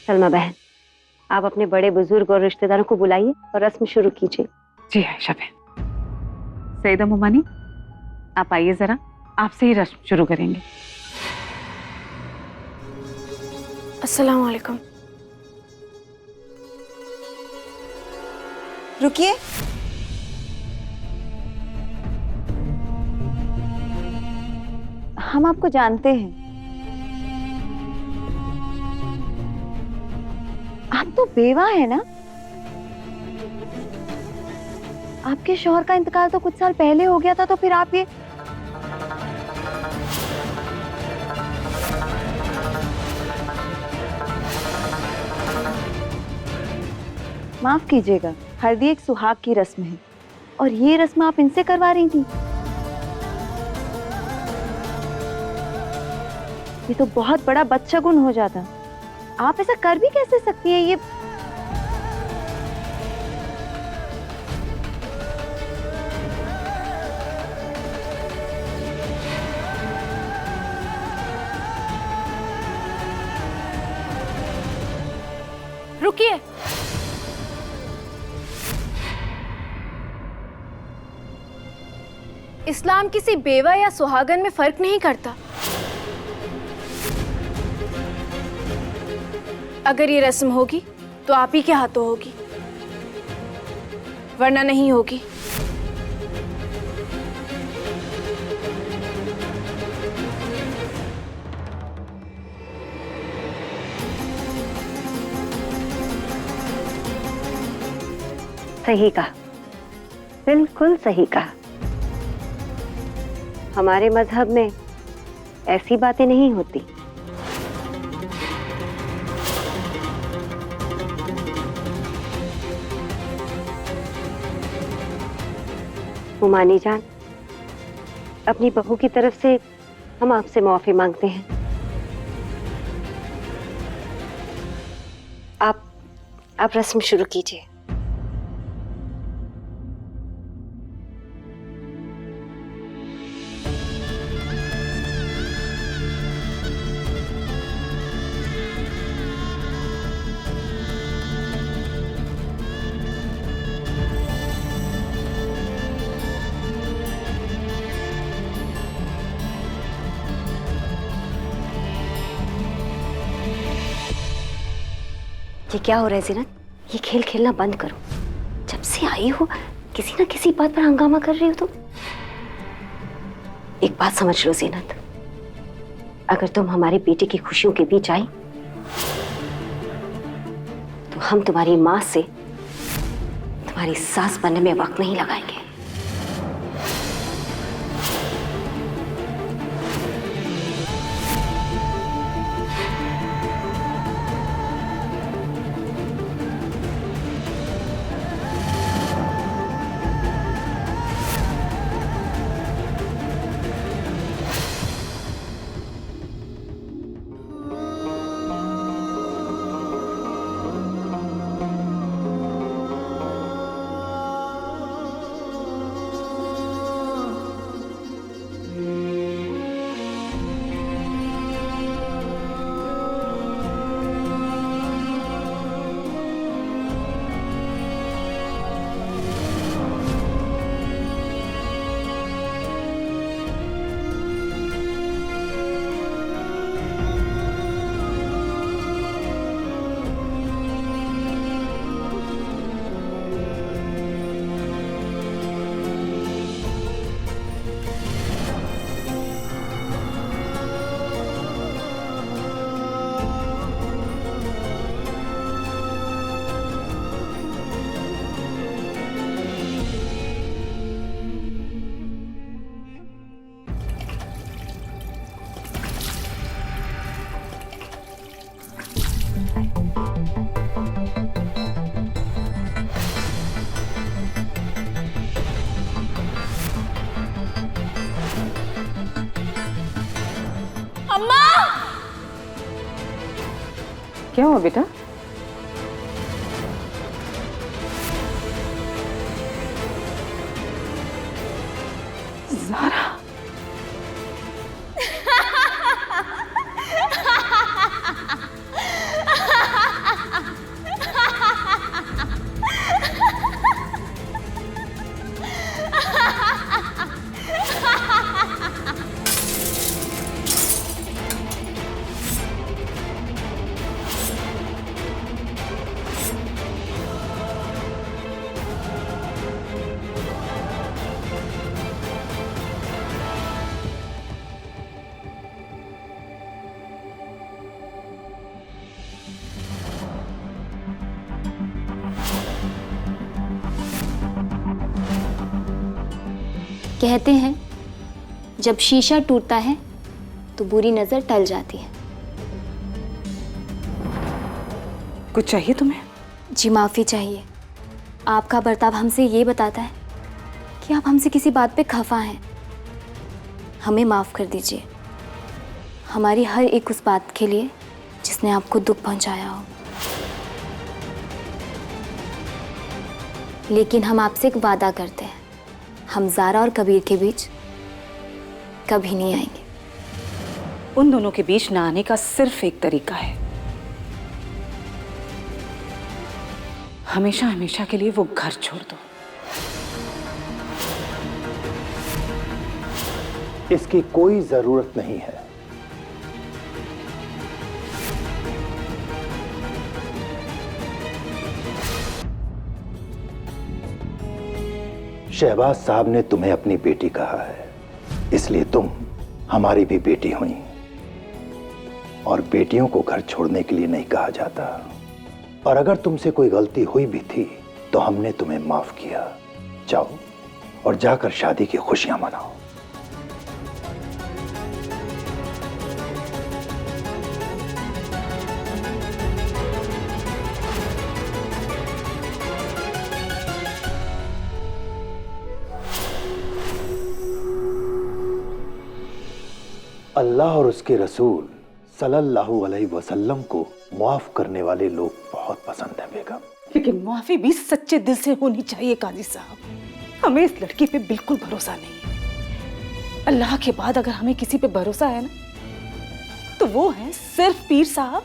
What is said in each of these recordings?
सलमा बहन, आप अपने बड़े बुजुर्ग और रिश्तेदारों को बुलाइए और रस्म शुरू कीजिए। जी आयशा बहन। सईदा मोमानी, आप आइए जरा, आपसे ही रस्म शुरू करेंगे। अस्सलाम वालेकुम। रुकिए। हम आपको जानते हैं। आप तो बेवा है ना? आपके शौहर का इंतकाल तो कुछ साल पहले हो गया था, तो फिर आप ये माफ कीजिएगा, हल्दी एक सुहाग की रस्म है और ये रस्म आप इनसे करवा रही थी। ये तो बहुत बड़ा बदशगुन हो जाता। आप ऐसा कर भी कैसे सकती है? ये रुकिए। इस्लाम किसी बेवा या सुहागन में फर्क नहीं करता। अगर ये रस्म होगी तो आप ही के हाथों होगी, वरना नहीं होगी। सही कहा, बिल्कुल सही कहा। हमारे मजहब में ऐसी बातें नहीं होती। मोमानी जान, अपनी बहू की तरफ से हम आपसे माफी मांगते हैं। आप रस्म शुरू कीजिए। ये क्या हो रहा है ज़ीनत? ये खेल खेलना बंद करो। जब से आई हो किसी ना किसी बात पर हंगामा कर रही हो तुम। एक बात समझ लो ज़ीनत, अगर तुम हमारी बेटी की खुशियों के बीच आई तो हम तुम्हारी माँ से तुम्हारी सास बनने में वक्त नहीं लगाएंगे। क्या हुआ बेटा? ज़ारा, कहते हैं जब शीशा टूटता है तो बुरी नजर टल जाती है। कुछ चाहिए तुम्हें? जी माफ़ी चाहिए। आपका बर्ताव हमसे ये बताता है कि आप हमसे किसी बात पे खफा हैं। हमें माफ़ कर दीजिए, हमारी हर एक उस बात के लिए जिसने आपको दुख पहुंचाया हो। लेकिन हम आपसे एक वादा करते हैं, हम ज़ारा और कबीर के बीच कभी नहीं आएंगे। उन दोनों के बीच ना आने का सिर्फ एक तरीका है, हमेशा हमेशा के लिए वो घर छोड़ दो। इसकी कोई जरूरत नहीं है। शहबाज साहब ने तुम्हें अपनी बेटी कहा है, इसलिए तुम हमारी भी बेटी हुई। और बेटियों को घर छोड़ने के लिए नहीं कहा जाता। और अगर तुमसे कोई गलती हुई भी थी तो हमने तुम्हें माफ किया। जाओ और जाकर शादी की खुशियां मनाओ। अल्लाह और उसके रसूल सल्लल्लाहु अलैहि वसल्लम को माफ करने वाले लोग बहुत पसंद है बेगम। लेकिन माफी भी सच्चे दिल से होनी चाहिए काजी साहब। हमें इस लड़की पे बिल्कुल भरोसा नहीं है। अल्लाह के बाद अगर हमें किसी पे भरोसा है ना, तो वो है सिर्फ पीर साहब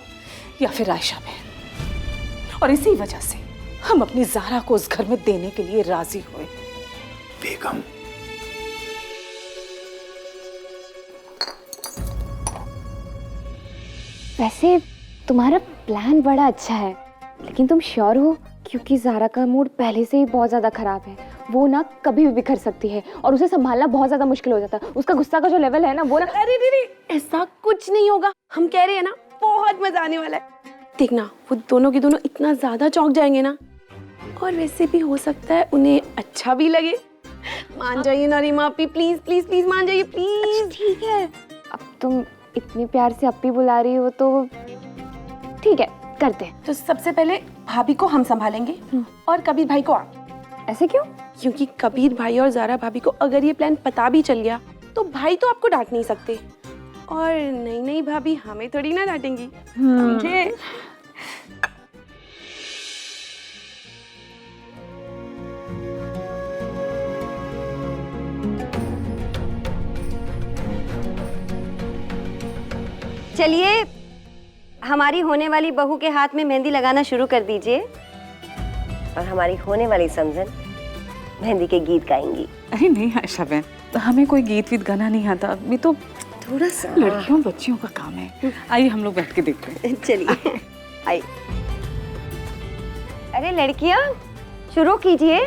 या फिर आयशा बहन। और इसी वजह से हम अपनी ज़ारा को उस घर में देने के लिए राजी हुए। बेगम, वैसे तुम्हारा प्लान बड़ा अच्छा है, लेकिन तुम श्योर हो? क्योंकि ज़ारा का मूड पहले से ही बहुत ज़्यादा ख़राब है। वो ना कभी भी बिखर सकती है और उसे संभालना बहुत ज़्यादा मुश्किल हो जाता है। उसका गुस्सा का जो लेवल है ना, वो ना। अरे दीदी, ऐसा कुछ नहीं होगा। हम कह रहे हैं ना, बहुत मजा आने वाला है। देखना, वो दोनों के दोनों इतना ज्यादा चौंक जाएंगे ना। और वैसे भी हो सकता है उन्हें अच्छा भी लगे। मान जाइए ना रीमा अपी, प्लीज प्लीज प्लीज मान जाइए प्लीज। ठीक है, अब तुम इतने प्यार से अपी बुला रही हो तो ठीक है, करते हैं। तो सबसे पहले भाभी को हम संभालेंगे और कबीर भाई को आप। ऐसे क्यों? क्योंकि कबीर भाई और ज़ारा भाभी को अगर ये प्लान पता भी चल गया तो भाई तो आपको डांट नहीं सकते, और नई नई भाभी हमें थोड़ी ना डांटेंगी, समझे? चलिए, हमारी होने वाली बहू के हाथ में मेहंदी लगाना शुरू कर दीजिए। और हमारी होने वाली समझन मेहंदी के गीत गाएंगी। अरे नहीं आयशा बहन, तो हमें कोई गीत वीत गाना नहीं आता। ये तो थोड़ा सा लड़कियों बच्चियों का काम है। आइए हम लोग बैठ के देखते हैं। चलिए आइए। अरे लड़कियां, शुरू कीजिए।